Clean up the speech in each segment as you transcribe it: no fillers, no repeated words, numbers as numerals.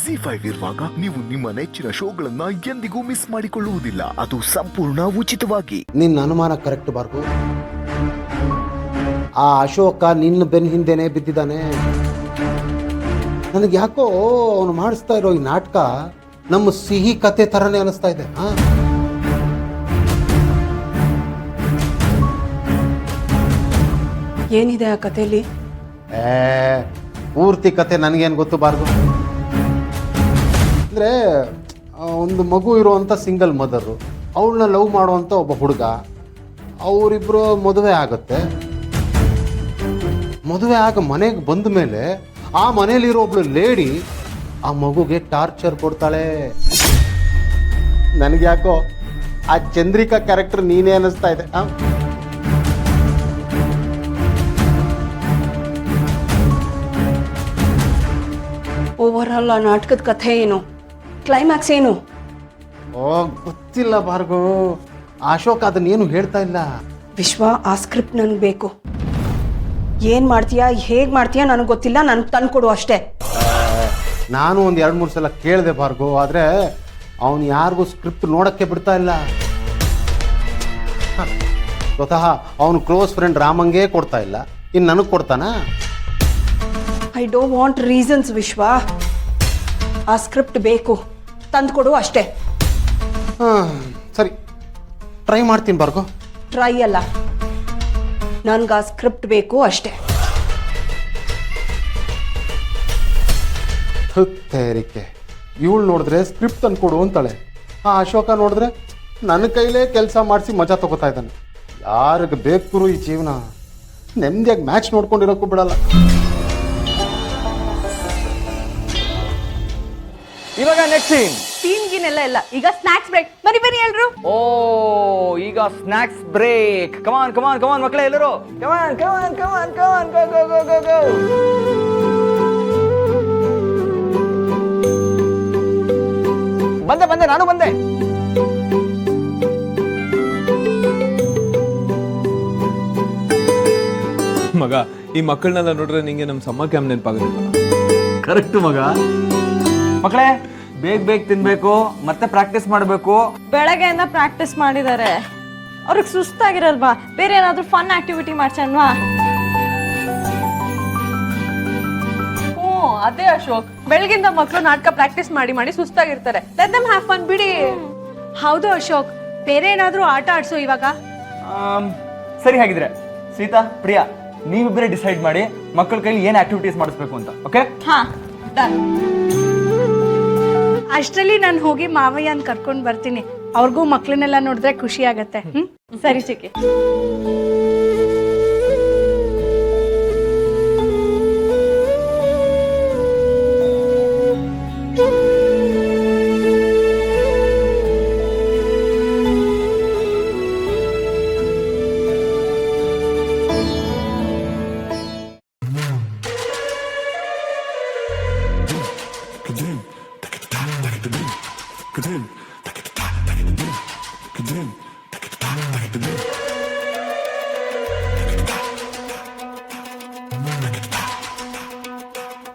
ZEE5 ಇರುವಾಗ ನೀವು ನಿಮ್ಮ ನೆಚ್ಚಿನ ಶೋಗಳನ್ನ ಎಂದಿಗೂ ಮಿಸ್ ಮಾಡಿಕೊಳ್ಳುವುದಿಲ್ಲ. ಅದು ಸಂಪೂರ್ಣ ಉಚಿತವಾಗಿ. ನಿನ್ನ ಅನುಮಾನ ಕರೆಕ್ಟ್ ಬಾರ್ಗು. ಆ ಅಶೋಕ ನಿನ್ನ ಬೆನ್ನ ಹಿಂದೆನೆ ಬಿದ್ದಿದ್ದಾನೆ. ನನಗೆ ಯಾಕೋ ಅವನು ಮಾಡಿಸ್ತಾ ಇರೋ ಈ ನಾಟಕ ನಮ್ಮ ಸಿಹಿ ಕತೆ ಥರನೇ ಅನಿಸ್ತಾ ಇದೆ. ಏನಿದೆ ಆ ಕಥೆಯಲ್ಲಿ? ಪೂರ್ತಿ ಕತೆ ನನಗೇನು ಗೊತ್ತು ಬಾರ್ಗು. ಅಂದರೆ ಒಂದು ಮಗು ಇರುವಂಥ ಸಿಂಗಲ್ ಮದರು, ಅವಳನ್ನ ಲವ್ ಮಾಡುವಂಥ ಒಬ್ಬ ಹುಡುಗ, ಅವರಿಬ್ಬರು ಮದುವೆ ಆಗುತ್ತೆ. ಮದುವೆ ಆಗ ಮನೆಗೆ ಬಂದ ಮೇಲೆ ಆ ಮನೇಲಿರೋ ಒಬ್ಳು ಲೇಡಿ ಆ ಮಗುಗೆ ಟಾರ್ಚರ್ ಕೊಡ್ತಾಳೆ. ನನಗೆ ಯಾಕೋ ಆ ಚಂದ್ರಿಕಾ ಕ್ಯಾರೆಕ್ಟರ್ ನೀನೇ ಅನ್ನಿಸ್ತಾ ಇದೆ. ಓವರ್ ಆಲ್ ಆ ನಾಟಕದ ಕಥೆ ಏನು, ಕ್ಲೈಮ್ಯಾಕ್ಸ್ ಏನು? ಗೊತ್ತಿಲ್ಲ ಭಾರ್ಗು. ಅಶೋಕ್ ಅದನ್ನೇನು ಹೇಳ್ತಾ ಇಲ್ಲ. ವಿಶ್ವ, ಆ ಸ್ಕ್ರಿಪ್ಟ್ ನನಗೆ ಬೇಕು. ಏನು ಮಾಡ್ತೀಯಾ, ಹೇಗೆ ಮಾಡ್ತೀಯಾ ನನಗೆ ಗೊತ್ತಿಲ್ಲ, ನನಗೆ ತಂದ್ಕೊಡು ಅಷ್ಟೇ. ನಾನು ಒಂದು 2-3 ಸಲ ಕೇಳಿದೆ ಭಾರ್ಗು, ಆದರೆ ಅವನು ಯಾರಿಗೂ ಸ್ಕ್ರಿಪ್ಟ್ ನೋಡೋಕ್ಕೆ ಬಿಡ್ತಾ ಇಲ್ಲ. ಸ್ವತಃ ಅವನು ಕ್ಲೋಸ್ ಫ್ರೆಂಡ್ ರಾಮಂಗೆ ಕೊಡ್ತಾ ಇಲ್ಲ, ಇನ್ನು ನನಗೆ ಕೊಡ್ತಾನಾ? ಐ ಡೋಂಟ್ ವಾಂಟ್ ರೀಸನ್ಸ್ ವಿಶ್ವ. ಆ ಸ್ಕ್ರಿಪ್ಟ್ ಬೇಕು, ತಂದ್ಕೊಡು ಅಷ್ಟೇ. ಸರಿ, ಟ್ರೈ ಮಾಡ್ತೀನಿ ಭಾರ್ಗು. ಟ್ರೈ ಅಲ್ಲ, ನನ್ಗೆ ಆ ಸ್ಕ್ರಿಪ್ಟ್ ಬೇಕು ಅಷ್ಟೇ. ತೇರಿಕೆ, ಇವಳು ನೋಡಿದ್ರೆ ಸ್ಕ್ರಿಪ್ಟ್ ತಂದ್ಕೊಡು ಅಂತಾಳೆ. ಆ ಅಶೋಕ ನೋಡಿದ್ರೆ ನನ್ನ ಕೈಲೇ ಕೆಲಸ ಮಾಡಿಸಿ ಮಜಾ ತಗೋತಾ ಇದ್ದಾನೆ. ಯಾರಿಗೆ ಬೇಕು ಈ ಜೀವನ? ನೆಮ್ಮದಿಯಾಗಿ ಮ್ಯಾಚ್ ನೋಡ್ಕೊಂಡಿರೋಕ್ಕೂ ಬಿಡಲ್ಲ. ಇವಾಗ ನೆಕ್ಸ್ಟ್ ಟೀಮ್ಗಿನೆಲ್ಲ ಇಲ್ಲ, ಈಗ ಸ್ನಾಕ್ಸ್ ಬ್ರೇಕ್. ಬನ್ನಿ ಬನ್ನಿ ಎಲ್ರು. ಓ, ಈಗ ಸ್ನಾಕ್ಸ್ ಬ್ರೇಕ್. ಕಮಾನ್ ಕಮಾನ್ ಕಮಾನ್ ಮಕ್ಕಳೇ, ಎಲ್ಲರೂ ಕಮಾನ್ ಕಮಾನ್ ಕಮಾನ್ ಕಮಾನ್, ಗೋ ಗೋ ಗೋ ಗೋ ಗೋ. ಬಂದೆ ಬಂದೆ, ನಾನು ಬಂದೆ. ಮಗ, ಈ ಮಕ್ಕಳನ್ನೆಲ್ಲ ನೋಡ್ರೆ ನಿಂಗೆ ನಮ್ಮ ಸಮ್ಮರ್ ಕ್ಯಾಂಪ್ ನೆನಪಾಗೋದಿಲ್ಲ. ಕರೆಕ್ಟ್ ಮಗ. ಮಕ್ಕಳೇ, ಬೇಗ ಬೇಗ ತಿನ್ಬೇಕು, ಮತ್ತೆ ಪ್ರಾಕ್ಟೀಸ್ ಮಾಡಬೇಕು. ಬೆಳಗ್ಗೆಯಿಂದ ಪ್ರಾಕ್ಟೀಸ್ ಮಾಡಿದ್ದಾರೆ, ಅವ್ರಿಗೆ ಸುಸ್ತಾಗಿರಲ್ವಾ? ಬೇರೆ ಏನಾದ್ರೂ ಫನ್ ಆಕ್ಟಿವಿಟಿ ಮಾಡ್ಸಲ್ವಾ? ಅದೇ ಅಶೋಕ್, ಬೆಳಗಿಂದ ಮಕ್ಕಳು ನಾಟಕ ಪ್ರಾಕ್ಟೀಸ್ ಮಾಡಿ ಮಾಡಿ ಸುಸ್ತಾಗಿರ್ತಾರೆ. ಲೆಟ್ ದೆಮ್ ಹ್ಯಾವ್ ಫನ್ ಬಿಡಿ. ಹೌದು ಅಶೋಕ್, ಬೇರೆ ಏನಾದ್ರೂ ಆಟ ಆಡ್ಸೋ ಇವಾಗ. ಸರಿ, ಹಾಗಿದ್ರೆ ಸೀತಾ, ಪ್ರಿಯಾ, ನೀವಿಬ್ಬರೇ ಡಿಸೈಡ್ ಮಾಡಿ ಮಕ್ಕಳ ಕೈಲಿ ಏನ್ ಆಕ್ಟಿವಿಟೀಸ್ ಮಾಡಿಸ್ಬೇಕು ಅಂತ. ಓಕೆ? ಹಾ, ಡನ್. ಅಷ್ಟರಲ್ಲಿ ನಾನು ಹೋಗಿ ಮಾವಯ್ಯನ್ ಕರ್ಕೊಂಡು ಬರ್ತೀನಿ. ಅವ್ರಿಗೂ ಮಕ್ಳನ್ನೆಲ್ಲ ನೋಡಿದ್ರೆ ಖುಷಿ ಆಗತ್ತೆ. ಸರಿ ಚಿಕ್ಕಿ.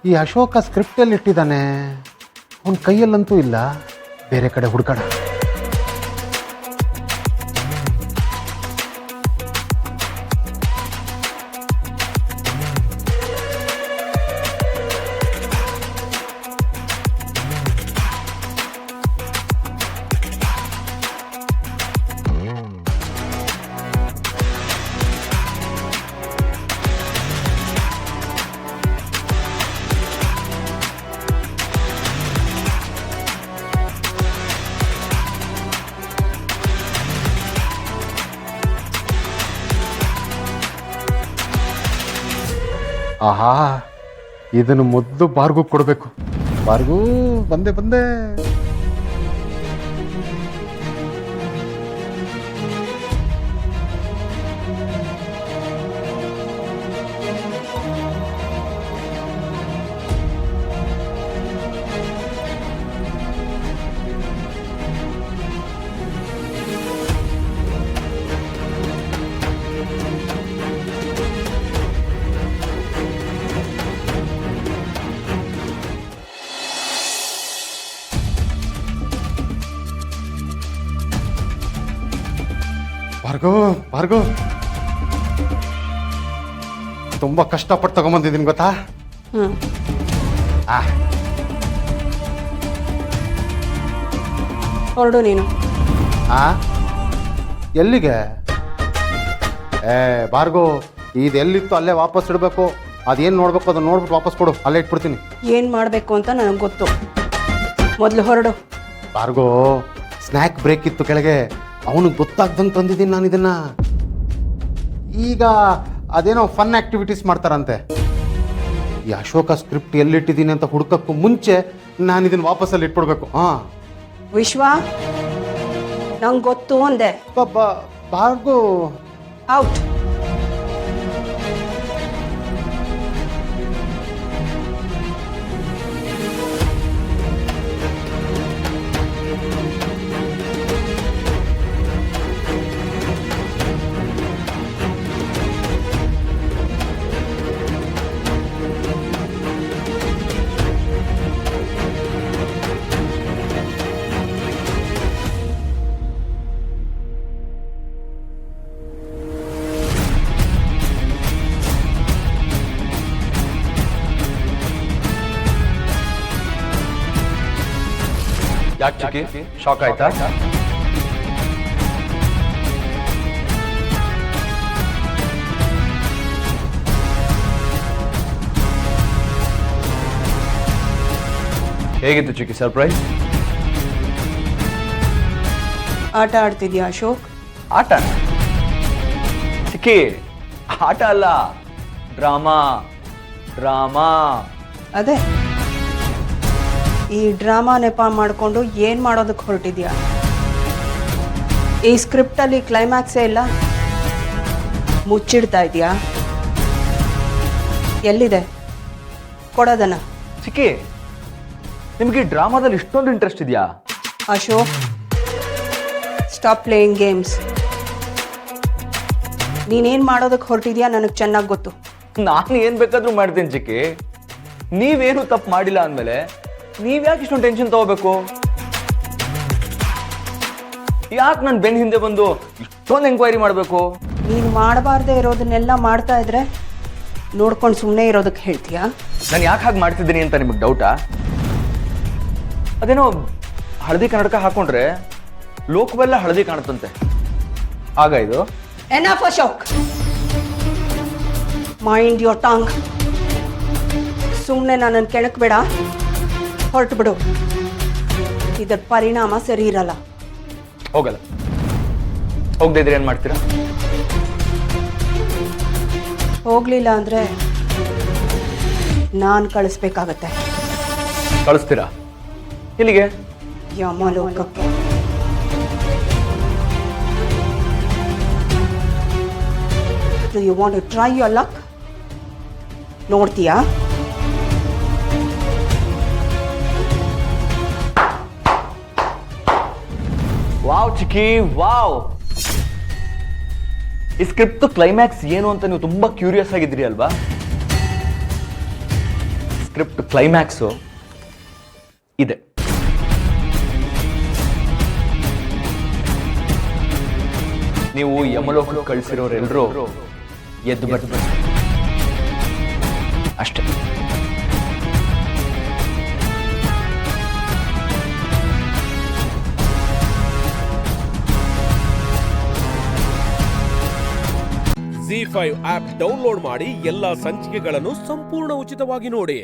ಈ ಅಶೋಕ ಸ್ಕ್ರಿಪ್ಟಲ್ಲಿ ಇಟ್ಟಿದ್ದಾನೆ, ಅವನ ಕೈಯಲ್ಲಂತೂ ಇಲ್ಲ. ಬೇರೆ ಕಡೆ ಹುಡುಕಾಡ. ಆಹಾ, ಇದನ್ನು ಮೊದಲು ಬಾರ್ಗು ಕೊಡಬೇಕು. ಬಾರ್ಗು, ಬಂದೆ ಬಂದೆ. ಭಾರ್ಗವ್ ತುಂಬ ಕಷ್ಟಪಟ್ಟು ತಗೊಂಬಂದಿದ್ದೀನಿ ಗೊತ್ತಾ. ಹ್ಮ್ ಆ ಹೊರಡು ನೀನು. ಆ ಎಲ್ಲಿಗೆ? ಭಾರ್ಗವ್ ಇದೆಲ್ಲಿತ್ತು ಅಲ್ಲೇ ವಾಪಸ್ ಇಡಬೇಕು. ಅದೇನು ನೋಡ್ಬೇಕು ಅದನ್ನ ನೋಡ್ಬಿಟ್ಟು ವಾಪಸ್ ಕೊಡು, ಅಲ್ಲೇ ಇಟ್ಬಿಡ್ತೀನಿ. ಏನ್ ಮಾಡ್ಬೇಕು ಅಂತ ನನಗೆ ಗೊತ್ತು. ಮೊದಲು ಹೊರಡು. ಭಾರ್ಗವ್ ಸ್ನ್ಯಾಕ್ ಬ್ರೇಕ್ ಇತ್ತು ಕೆಳಗೆ, ಅವನಿಗೆ ಗೊತ್ತಾಗ್ದಂಗೆ ತಂದಿದ್ದೀನಿ ನಾನು ಇದನ್ನ. ಈಗ ಅದೇನೋ ಫನ್ ಆಕ್ಟಿವಿಟೀಸ್ ಮಾಡ್ತಾರಂತೆ. ಈ ಅಶೋಕ ಸ್ಕ್ರಿಪ್ಟ್ ಎಲ್ಲಿಟ್ಟಿದ್ದೀನಿ ಅಂತ ಹುಡ್ಕಕ್ಕೂ ಮುಂಚೆ ನಾನು ಇದನ್ನ ವಾಪಸ್ಸಲ್ಲಿ ಇಟ್ಬಿಡ್ಬೇಕು. ವಿಶ್ವ, ನಂಗೆ ಗೊತ್ತು ಅಂದೆ. ಭಾರ್ಗವ್ ಔಟ್. ಯಾಕೆ ಚಿಕ್ಕಿ ಶಾಕ್ ಆಯ್ತಾ? ಹೇಗಿತ್ತು ಚಿಕ್ಕಿ ಸರ್ಪ್ರೈಸ್? ಆಟ ಆಡ್ತಿದ್ಯಾ ಅಶೋಕ್? ಆಟ ಚಿಕ್ಕಿ, ಆಟ ಅಲ್ಲ, ಡ್ರಾಮಾ. ಅದೇ ಈ ಡ್ರಾಮಾ ನೆಪ ಮಾಡಿಕೊಂಡು ಏನು ಮಾಡೋದಕ್ಕೆ ಹೊರಟಿದ್ಯಾ? ಈ ಸ್ಕ್ರಿಪ್ಟಲ್ಲಿ ಕ್ಲೈಮ್ಯಾಕ್ಸೇ ಇಲ್ಲ, ಮುಚ್ಚಿಡ್ತಾ ಇದೆಯಾ? ಎಲ್ಲಿದೆ ಕೊಡೋದನ್ನ? ಚಿಕ್ಕಿ, ನಿಮಗೆ ಡ್ರಾಮಾದಲ್ಲಿ ಇಷ್ಟೊಂದು ಇಂಟ್ರೆಸ್ಟ್ ಇದೆಯಾ? Ashok, stop playing games. ನೀನೇನು ಮಾಡೋದಕ್ಕೆ ಹೊರಟಿದ್ಯಾ ನನಗೆ ಚೆನ್ನಾಗಿ ಗೊತ್ತು. ನಾನು ಏನು ಬೇಕಾದರೂ ಮಾಡ್ತೀನಿ ಚಿಕ್ಕಿ. ನೀವೇನು ತಪ್ಪು ಮಾಡಿಲ್ಲ ಅಂದಮೇಲೆ ನೀವ್ಯಾಕೆ ಇಷ್ಟೊಂದು ಟೆನ್ಷನ್ ತಗೋಬೇಕು? ಯಾಕೆ ನನ್ನ ಬೆನ್ನ ಹಿಂದೆ ಬಂದು ಇಷ್ಟೊಂದು ಎಂಕ್ವೈರಿ ಮಾಡಬೇಕು? ನೀನು ಮಾಡಬಾರ್ದೇ ಇರೋದನ್ನೆಲ್ಲ ಮಾಡ್ತಾ ಇದ್ರೆ ನೋಡ್ಕೊಂಡು ಸುಮ್ಮನೆ ಇರೋದಕ್ಕೆ ಹೇಳ್ತೀಯಾ? ನಾನು ಯಾಕೆ ಹಾಗೆ ಮಾಡ್ತಿದ್ದೀನಿ ಅಂತ ನಿಮಗೆ ಡೌಟಾ? ಅದೇನೋ ಹಳದಿ ಕನ್ನಡಕ ಹಾಕೊಂಡ್ರೆ ಲೋಕವೆಲ್ಲ ಹಳದಿ ಕಾಣುತ್ತಂತೆ, ಆಗ ಇದು ಎನಫ್ ಅಶೋಕ್, ಮೈಂಡ್ ಯೋರ್ ಟಾಂಗ್. ಸುಮ್ಮನೆ ನನ್ನನ್ನು ಕೆಣಕ್ಬೇಡ, ಹೊರಟು ಬಿಡು. ಇದರ ಪರಿಣಾಮ ಸರಿ ಇರಲ್ಲ. ಹೋಗಲ್ಲ. ಹೋಗದೆ ಇದ್ರೆ ಏನು ಮಾಡ್ತೀರಾ? ಹೋಗ್ಲಿಲ್ಲ ಅಂದ್ರೆ ನಾನು ಕಳಿಸ್ಬೇಕಾಗತ್ತೆ. ಕಳಿಸ್ತೀರಾ? ಇಲ್ಲಿಗೆ? ಯಮಲೋಕಕ್ಕೆ. Do you want to try your luck? ನೋಡ್ತೀಯಾ? ವಾವ್ ಚಿಕ್ಕಿ, ವಾವ್. ಈ ಸ್ಕ್ರಿಪ್ಟ್ ಕ್ಲೈಮ್ಯಾಕ್ಸ್ ಏನು ಅಂತ ನೀವು ತುಂಬಾ ಕ್ಯೂರಿಯಸ್ ಆಗಿದ್ರಿ ಅಲ್ವಾ? ಸ್ಕ್ರಿಪ್ಟ್ ಕ್ಲೈಮ್ಯಾಕ್ಸು ಇದೆ. ನೀವು ಯಮಲೋಕ ಕಳಿಸಿರೋರೆಲ್ಲರೂ ಎದ್ದು ಬರ್ತಾರೆ ಅಷ್ಟೇ. ZEE5 ಆಪ್ ಡೌನ್ಲೋಡ್ ಮಾಡಿ ಎಲ್ಲಾ ಸಂಚಿಕೆಗಳನ್ನು ಸಂಪೂರ್ಣ ಉಚಿತವಾಗಿ ನೋಡಿ.